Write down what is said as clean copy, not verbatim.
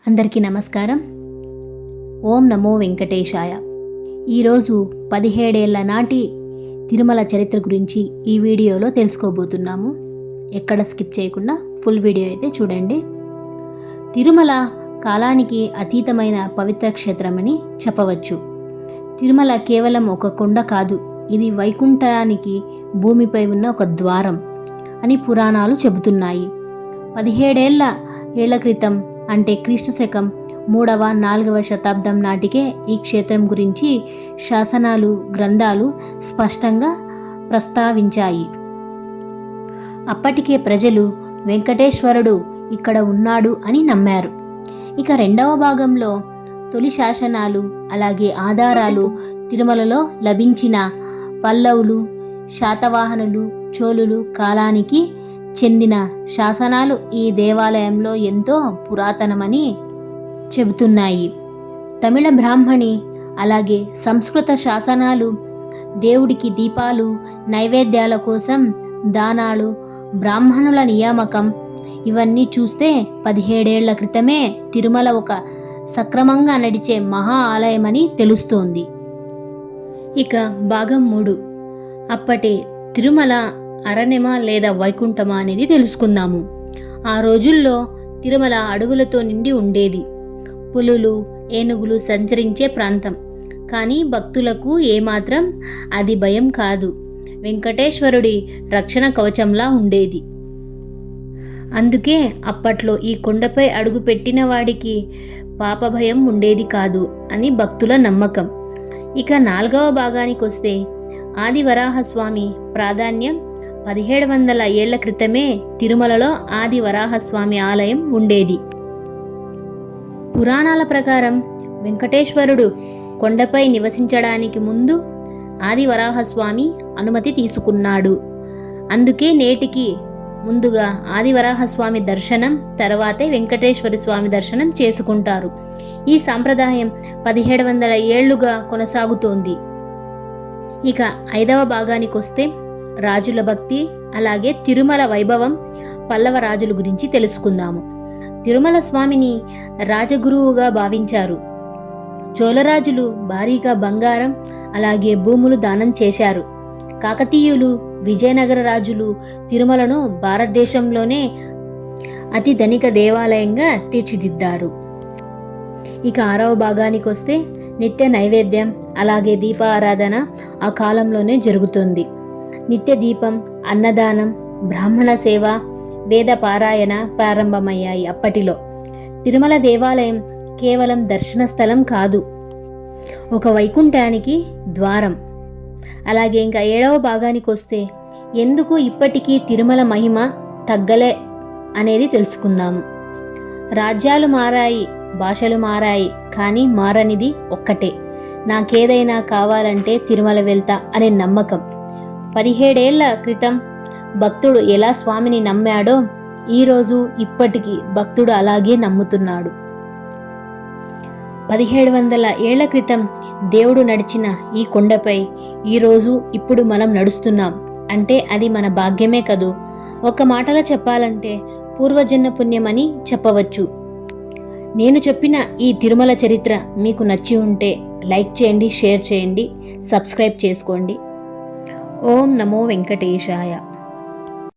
అందరికీ నమస్కారం. ఓం నమో వెంకటేశాయ. ఈరోజు 17 ఏళ్ల నాటి తిరుమల చరిత్ర గురించి ఈ వీడియోలో తెలుసుకోబోతున్నాము. ఎక్కడ స్కిప్ చేయకుండా ఫుల్ వీడియో అయితే చూడండి. తిరుమల కాలానికి అతీతమైన పవిత్ర క్షేత్రమని చెప్పవచ్చు. తిరుమల కేవలం ఒక కొండ కాదు, ఇది వైకుంఠానికి భూమిపై ఉన్న ఒక ద్వారం అని పురాణాలు చెబుతున్నాయి. 17 ఏళ్ల క్రితం అంటే క్రీస్తు శకం 3వ 4వ శతాబ్దం నాటికే ఈ క్షేత్రం గురించి శాసనాలు, గ్రంథాలు స్పష్టంగా ప్రస్తావించాయి. అప్పటికే ప్రజలు వెంకటేశ్వరుడు ఇక్కడ ఉన్నాడు అని నమ్మారు. ఇక రెండవ భాగంలో తొలి శాసనాలు అలాగే ఆధారాలు తిరుమలలో లభించిన పల్లవులు, శాతవాహనులు, చోళులు కాలానికి చెందిన శాసనాలు ఈ దేవాలయంలో ఎంతో పురాతనమని చెబుతున్నాయి. తమిళ బ్రాహ్మణి అలాగే సంస్కృత శాసనాలు దేవుడికి దీపాలు, నైవేద్యాల కోసం దానాలు, బ్రాహ్మణుల నియామకం ఇవన్నీ చూస్తే 17 ఏళ్ల క్రితమే తిరుమల ఒక సక్రమంగా నడిచే మహా ఆలయమని తెలుస్తోంది. ఇక భాగం 3, అప్పటి తిరుమల అరణ్యమా లేదా వైకుంఠమా అనేది తెలుసుకుందాము. ఆ రోజుల్లో తిరుమల అడవులతో నిండి ఉండేది. పులులు, ఏనుగులు సంచరించే ప్రాంతం. కానీ భక్తులకు ఏమాత్రం అది భయం కాదు. వెంకటేశ్వరుడి రక్షణ కవచంలా ఉండేది. అందుకే అప్పట్లో ఈ కొండపై అడుగు పెట్టిన వాడికి పాప భయం ఉండేది కాదు అని భక్తుల నమ్మకం. ఇక 4వ భాగానికి వస్తే ఆదివరాహస్వామి ప్రాధాన్యం. 1700 ఏళ్ల క్రితమే తిరుమలలో ఆదివరాహస్వామి ఆలయం ఉండేది. పురాణాల ప్రకారం వెంకటేశ్వరుడు కొండపై నివసించడానికి ముందు ఆదివరాహస్వామి అనుమతి తీసుకున్నాడు. అందుకే నేటికి ముందుగా ఆదివరాహస్వామి దర్శనం, తర్వాతే వెంకటేశ్వర స్వామి దర్శనం చేసుకుంటారు. ఈ సాంప్రదాయం 1700 ఏళ్లుగా కొనసాగుతోంది. ఇక 5వ భాగానికి వస్తే రాజుల భక్తి అలాగే తిరుమల వైభవం, పల్లవ రాజుల గురించి తెలుసుకుందాము. తిరుమల స్వామిని రాజగురువుగా భావించారు. చోళరాజులు భారీగా బంగారం అలాగే భూములు దానం చేశారు. కాకతీయులు, విజయనగర రాజులు తిరుమలను భారతదేశంలోనే అతి ధనిక దేవాలయంగా తీర్చిదిద్దారు. ఇక 6వ భాగానికి వస్తే నిత్య నైవేద్యం అలాగే దీపారాధన ఆ కాలంలోనే జరుగుతుంది. నిత్య దీపం, అన్నదానం, బ్రాహ్మణ సేవ, వేద పారాయణ ప్రారంభమయ్యాయి. అప్పటిలో తిరుమల దేవాలయం కేవలం దర్శన స్థలం కాదు, ఒక వైకుంఠానికి ద్వారం. అలాగే ఇంకా 7వ భాగానికి వస్తే ఎందుకు ఇప్పటికీ తిరుమల మహిమ తగ్గలే అనేది తెలుసుకుందాము. రాజ్యాలు మారాయి, భాషలు మారాయి, కానీ మారనిది ఒక్కటే, నాకేదైనా కావాలంటే తిరుమల వెళ్తా అనే నమ్మకం. 17 ఏళ్ల క్రితం భక్తుడు ఎలా స్వామిని నమ్మాడో ఈరోజు ఇప్పటికీ భక్తుడు అలాగే నమ్ముతున్నాడు. 1700 ఏళ్ల క్రితం దేవుడు నడిచిన ఈ కొండపై ఈరోజు ఇప్పుడు మనం నడుస్తున్నాం అంటే అది మన భాగ్యమే కదూ. ఒక మాటలో చెప్పాలంటే పూర్వజన్మ పుణ్యమని చెప్పవచ్చు. నేను చెప్పిన ఈ తిరుమల చరిత్ర మీకు నచ్చి ఉంటే లైక్ చేయండి, షేర్ చేయండి, సబ్స్క్రైబ్ చేసుకోండి. ఓం నమో వెంకటేశాయ.